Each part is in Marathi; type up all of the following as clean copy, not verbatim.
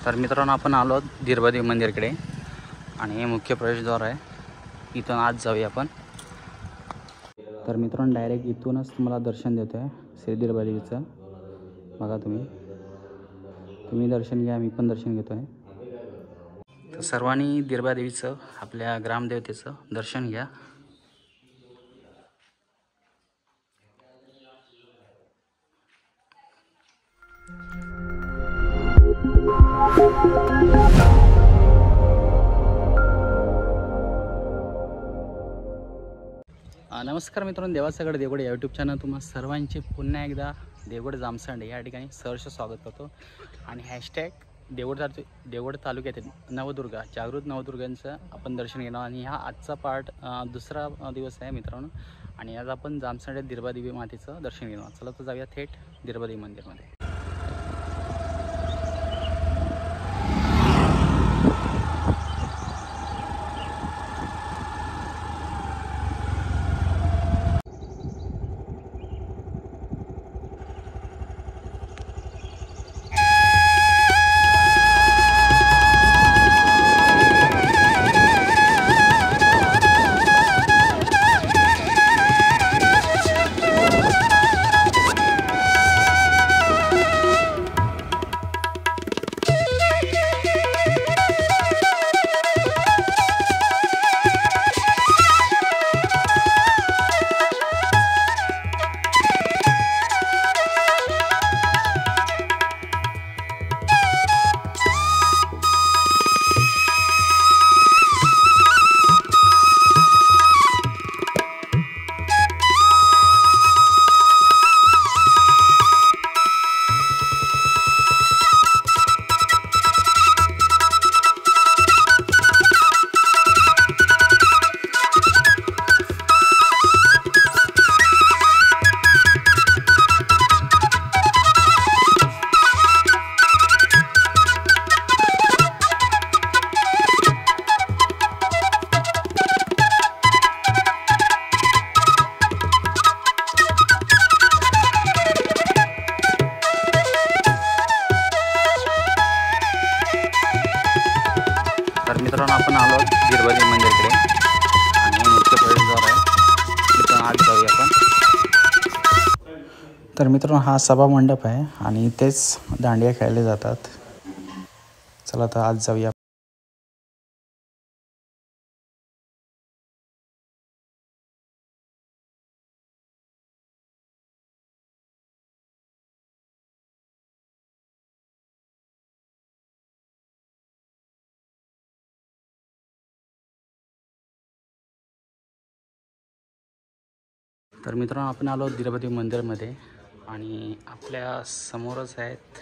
तर मित्रांनो आपण आलो धीरबादेवी मंदिरकडे आणि हे मुख्य प्रवेशद्वार आहे. इथून आज जाऊया आपण. तर मित्रांनो डायरेक्ट इथूनच तुम्हाला दर्शन देतो आहे श्री धीरबादेवीचं. बघा तुम्ही दर्शन घ्या, मी पण दर्शन घेतो आहे. तर सर्वांनी धीरबादेवीचं आपल्या ग्रामदेवतेचं दर्शन घ्या. नमस्कार मित्रांनो, देवासगड देवगड या यूट्यूब चॅनल तुम्हा सर्वांचे पुन्हा एकदा देवगड जामसंडे या ठिकाणी सहर्ष स्वागत करतो. आणि हॅशटॅग देवगड तालुक्यातील नवदुर्गा जागृत नवदुर्गांचं आपण दर्शन घेणार. आणि हा आजचा पार्ट दुसरा दिवस आहे मित्रांनो. आणि आज आपण जामसंडे धीरबादेवी मातेचं दर्शन घेणार. चला तर जाऊया थेट धीरबादेवी मंदिरमध्ये. तर मित्रांनो आपण आलो धीरबादेवी मंदिरकडे आणि मुख्य प्रवेशद्वार आहे. इथून आज जाऊया आपण. तर मित्रांनो हा सभा मंडप आहे आणि इथेच दांडिया खेळले जातात. चला तर आज जाऊया. तर मित्रांनो आपण आलो धीरबादेवी मंदिरमध्ये आणि आपल्या समोरच आहेत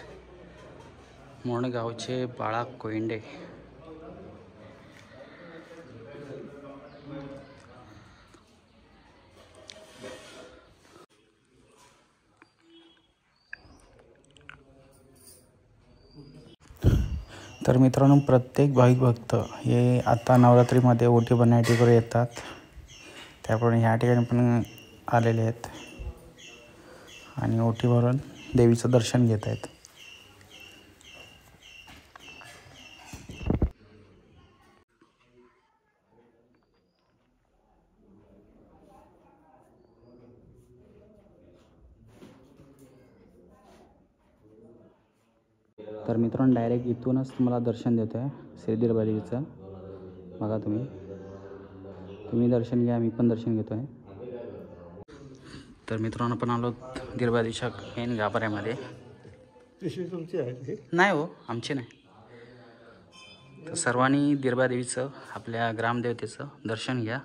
मोडगावचे बाळा कोयंडे. तर मित्रांनो प्रत्येक भाविक भक्त हे आता नवरात्रीमध्ये ओटी भरण्यासाठी येतात. त्याप्रमाणे ह्या ठिकाणी पण आलेले आहेत आणि ओटी भरून देवीचं दर्शन घेत आहेत. तर मित्रांनो डायरेक्ट इथूनच तुम्हाला दर्शन देतो आहे श्री धीरबादेवीचं. बघा तुम्ही दर्शन घ्या, मी पण दर्शन घेतो आहे. तर मित्रांनो आपण आलो धीरबादेवीच्या मेन गाभाऱ्यामध्ये. तुमची आहे नाही हो, आमची नाही. तर सर्वांनी धीरबादेवीचं आपल्या ग्रामदेवतेचं दर्शन घ्या.